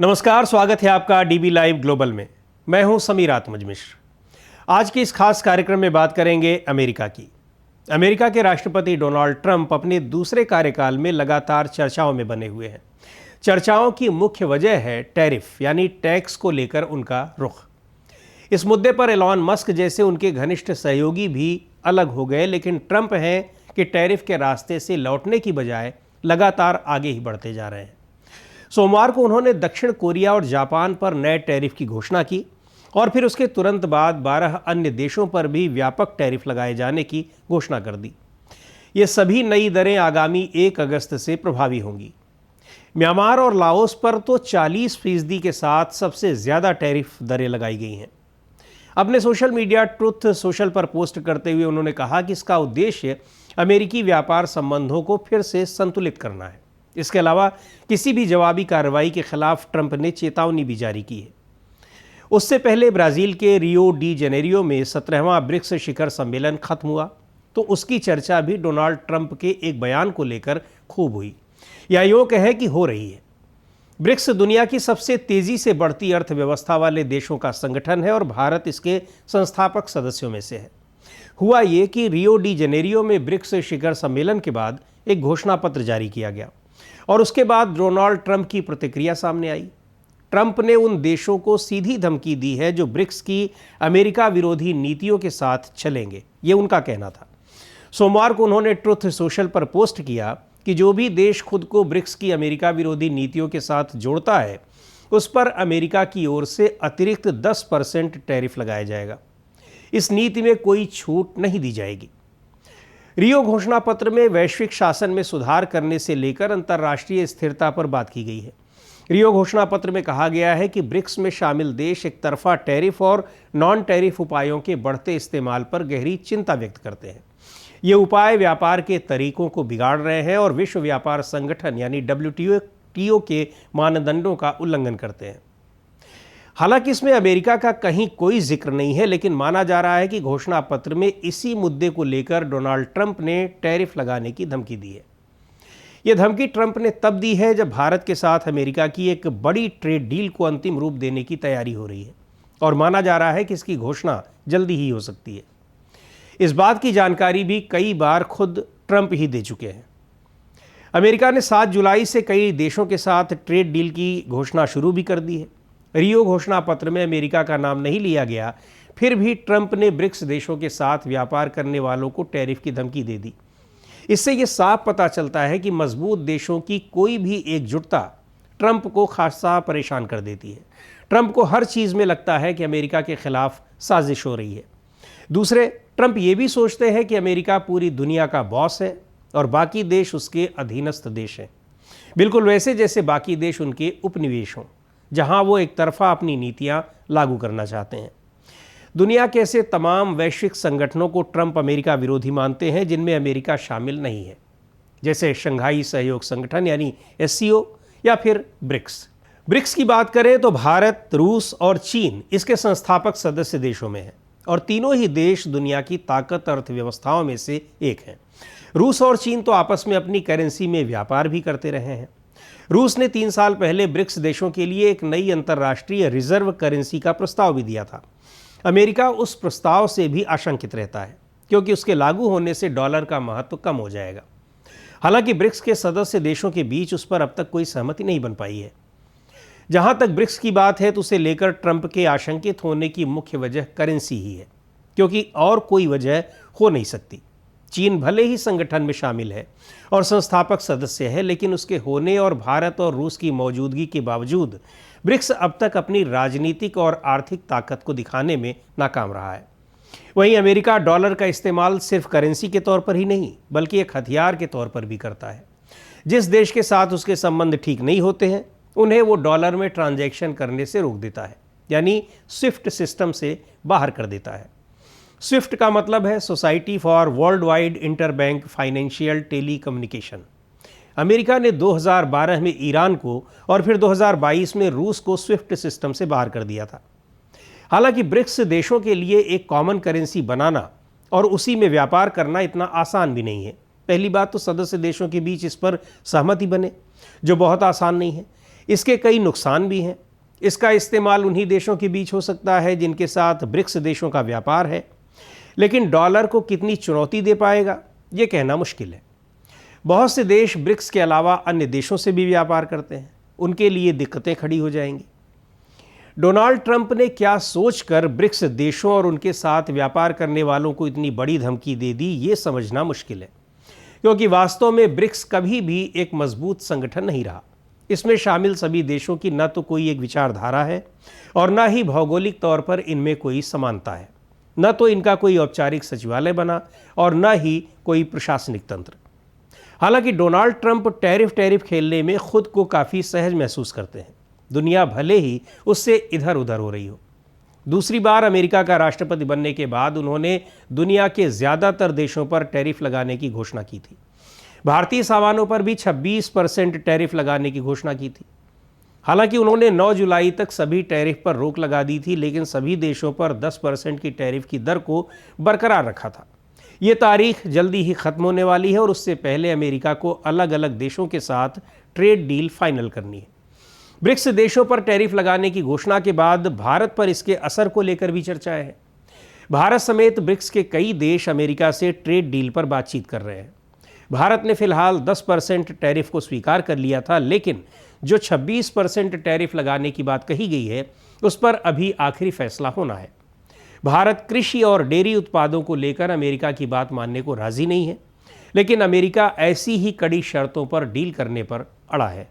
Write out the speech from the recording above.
नमस्कार, स्वागत है आपका डीबी लाइव ग्लोबल में। मैं हूं समीर आत्मज मिश्र। आज के इस खास कार्यक्रम में बात करेंगे अमेरिका की। अमेरिका के राष्ट्रपति डोनाल्ड ट्रंप अपने दूसरे कार्यकाल में लगातार चर्चाओं में बने हुए हैं। चर्चाओं की मुख्य वजह है टैरिफ यानी टैक्स को लेकर उनका रुख। इस मुद्दे पर एलॉन मस्क जैसे उनके घनिष्ठ सहयोगी भी अलग हो गए, लेकिन ट्रंप हैं कि टैरिफ के रास्ते से लौटने की बजाय लगातार आगे ही बढ़ते जा रहे हैं। सोमवार को उन्होंने दक्षिण कोरिया और जापान पर नए टैरिफ की घोषणा की और फिर उसके तुरंत बाद 12 अन्य देशों पर भी व्यापक टैरिफ लगाए जाने की घोषणा कर दी। ये सभी नई दरें आगामी 1 अगस्त से प्रभावी होंगी। म्यांमार और लाओस पर तो 40% के साथ सबसे ज़्यादा टैरिफ दरें लगाई गई हैं। अपने सोशल मीडिया ट्रुथ सोशल पर पोस्ट करते हुए उन्होंने कहा कि इसका उद्देश्य अमेरिकी व्यापार संबंधों को फिर से संतुलित करना है। इसके अलावा किसी भी जवाबी कार्रवाई के खिलाफ ट्रंप ने चेतावनी भी जारी की है। उससे पहले ब्राज़ील के रियो डी जेनेरियो में 17वां ब्रिक्स शिखर सम्मेलन खत्म हुआ तो उसकी चर्चा भी डोनाल्ड ट्रंप के एक बयान को लेकर खूब हुई, या यूँ कहें कि हो रही है। ब्रिक्स दुनिया की सबसे तेज़ी से बढ़ती अर्थव्यवस्था वाले देशों का संगठन है और भारत इसके संस्थापक सदस्यों में से है। हुआ ये कि रियो डी जेनेरियो में ब्रिक्स शिखर सम्मेलन के बाद एक घोषणा पत्र जारी किया गया और उसके बाद डोनाल्ड ट्रंप की प्रतिक्रिया सामने आई। ट्रंप ने उन देशों को सीधी धमकी दी है जो ब्रिक्स की अमेरिका विरोधी नीतियों के साथ चलेंगे, ये उनका कहना था। सोमवार को उन्होंने ट्रुथ सोशल पर पोस्ट किया कि जो भी देश खुद को ब्रिक्स की अमेरिका विरोधी नीतियों के साथ जोड़ता है उस पर अमेरिका की ओर से अतिरिक्त 10% टैरिफ लगाया जाएगा। इस नीति में कोई छूट नहीं दी जाएगी। रियो घोषणा पत्र में वैश्विक शासन में सुधार करने से लेकर अंतर्राष्ट्रीय स्थिरता पर बात की गई है। रियो घोषणा पत्र में कहा गया है कि ब्रिक्स में शामिल देश एक तरफा टैरिफ और नॉन टैरिफ उपायों के बढ़ते इस्तेमाल पर गहरी चिंता व्यक्त करते हैं। ये उपाय व्यापार के तरीकों को बिगाड़ रहे हैं और विश्व व्यापार संगठन यानी WTO के मानदंडों का उल्लंघन करते हैं। हालांकि इसमें अमेरिका का कहीं कोई जिक्र नहीं है, लेकिन माना जा रहा है कि घोषणा पत्र में इसी मुद्दे को लेकर डोनाल्ड ट्रंप ने टैरिफ लगाने की धमकी दी है। यह धमकी ट्रंप ने तब दी है जब भारत के साथ अमेरिका की एक बड़ी ट्रेड डील को अंतिम रूप देने की तैयारी हो रही है और माना जा रहा है कि इसकी घोषणा जल्दी ही हो सकती है। इस बात की जानकारी भी कई बार खुद ट्रंप ही दे चुके हैं। अमेरिका ने 7 जुलाई से कई देशों के साथ ट्रेड डील की घोषणा शुरू भी कर दी है। रियो घोषणा पत्र में अमेरिका का नाम नहीं लिया गया, फिर भी ट्रंप ने ब्रिक्स देशों के साथ व्यापार करने वालों को टैरिफ की धमकी दे दी। इससे ये साफ पता चलता है कि मजबूत देशों की कोई भी एकजुटता ट्रंप को खासा परेशान कर देती है। ट्रंप को हर चीज़ में लगता है कि अमेरिका के खिलाफ साजिश हो रही है। दूसरे, ट्रंप ये भी सोचते हैं कि अमेरिका पूरी दुनिया का बॉस है और बाकी देश उसके अधीनस्थ देश हैं, बिल्कुल वैसे जैसे बाकी देश उनके उपनिवेश हों, जहां वो एक तरफा अपनी नीतियां लागू करना चाहते हैं। दुनिया के ऐसे तमाम वैश्विक संगठनों को ट्रंप अमेरिका विरोधी मानते हैं जिनमें अमेरिका शामिल नहीं है, जैसे शंघाई सहयोग संगठन यानी SCO या फिर ब्रिक्स। ब्रिक्स की बात करें तो भारत, रूस और चीन इसके संस्थापक सदस्य देशों में हैं और तीनों ही देश दुनिया की ताकत अर्थव्यवस्थाओं में से एक हैं। रूस और चीन तो आपस में अपनी करेंसी में व्यापार भी करते रहे हैं। रूस ने 3 साल पहले ब्रिक्स देशों के लिए एक नई अंतर्राष्ट्रीय रिजर्व करेंसी का प्रस्ताव भी दिया था। अमेरिका उस प्रस्ताव से भी आशंकित रहता है क्योंकि उसके लागू होने से डॉलर का महत्व कम हो जाएगा। हालांकि ब्रिक्स के सदस्य देशों के बीच उस पर अब तक कोई सहमति नहीं बन पाई है। जहां तक ब्रिक्स की बात है तो उसे लेकर ट्रंप के आशंकित होने की मुख्य वजह करेंसी ही है, क्योंकि और कोई वजह हो नहीं सकती। चीन भले ही संगठन में शामिल है और संस्थापक सदस्य है, लेकिन उसके होने और भारत और रूस की मौजूदगी के बावजूद ब्रिक्स अब तक अपनी राजनीतिक और आर्थिक ताकत को दिखाने में नाकाम रहा है। वहीं अमेरिका डॉलर का इस्तेमाल सिर्फ करेंसी के तौर पर ही नहीं बल्कि एक हथियार के तौर पर भी करता है। जिस देश के साथ उसके संबंध ठीक नहीं होते हैं उन्हें वो डॉलर में ट्रांजैक्शन करने से रोक देता है, यानी स्विफ्ट सिस्टम से बाहर कर देता है। स्विफ्ट का मतलब है society for world wide interbank financial telecommunication. America ने 2012 में ईरान को और फिर 2022 में रूस को स्विफ्ट सिस्टम से बाहर कर दिया था। हालांकि ब्रिक्स देशों के लिए एक कॉमन करेंसी बनाना और उसी में व्यापार करना इतना आसान भी नहीं है। पहली बात तो सदस्य देशों के बीच इस पर सहमति बने, जो बहुत आसान नहीं है। इसके कई नुकसान भी हैं। इसका इस्तेमाल उन्हीं देशों के बीच हो सकता है जिनके साथ ब्रिक्स देशों का व्यापार है, लेकिन डॉलर को कितनी चुनौती दे पाएगा, ये कहना मुश्किल है। बहुत से देश ब्रिक्स के अलावा अन्य देशों से भी व्यापार करते हैं, उनके लिए दिक्कतें खड़ी हो जाएंगी। डोनाल्ड ट्रंप ने क्या सोचकर ब्रिक्स देशों और उनके साथ व्यापार करने वालों को इतनी बड़ी धमकी दे दी, ये समझना मुश्किल है, क्योंकि वास्तव में ब्रिक्स कभी भी एक मजबूत संगठन नहीं रहा। इसमें शामिल सभी देशों की न तो कोई एक विचारधारा है और न ही भौगोलिक तौर पर इनमें कोई समानता है, न तो इनका कोई औपचारिक सचिवालय बना और न ही कोई प्रशासनिक तंत्र। हालांकि डोनाल्ड ट्रंप टैरिफ खेलने में खुद को काफ़ी सहज महसूस करते हैं, दुनिया भले ही उससे इधर उधर हो रही हो। दूसरी बार अमेरिका का राष्ट्रपति बनने के बाद उन्होंने दुनिया के ज़्यादातर देशों पर टैरिफ लगाने की घोषणा की थी। भारतीय सामानों पर भी 26% टैरिफ लगाने की घोषणा की थी। हालांकि उन्होंने 9 जुलाई तक सभी टैरिफ पर रोक लगा दी थी, लेकिन सभी देशों पर 10% की टैरिफ की दर को बरकरार रखा था। ये तारीख जल्दी ही ख़त्म होने वाली है और उससे पहले अमेरिका को अलग अलग देशों के साथ ट्रेड डील फाइनल करनी है। ब्रिक्स देशों पर टैरिफ लगाने की घोषणा के बाद भारत पर इसके असर को लेकर भी चर्चाएं हैं। भारत समेत ब्रिक्स के कई देश अमेरिका से ट्रेड डील पर बातचीत कर रहे हैं। भारत ने फिलहाल 10% टैरिफ को स्वीकार कर लिया था, लेकिन जो 26% टैरिफ लगाने की बात कही गई है उस पर अभी आखिरी फैसला होना है। भारत कृषि और डेयरी उत्पादों को लेकर अमेरिका की बात मानने को राजी नहीं है, लेकिन अमेरिका ऐसी ही कड़ी शर्तों पर डील करने पर अड़ा है।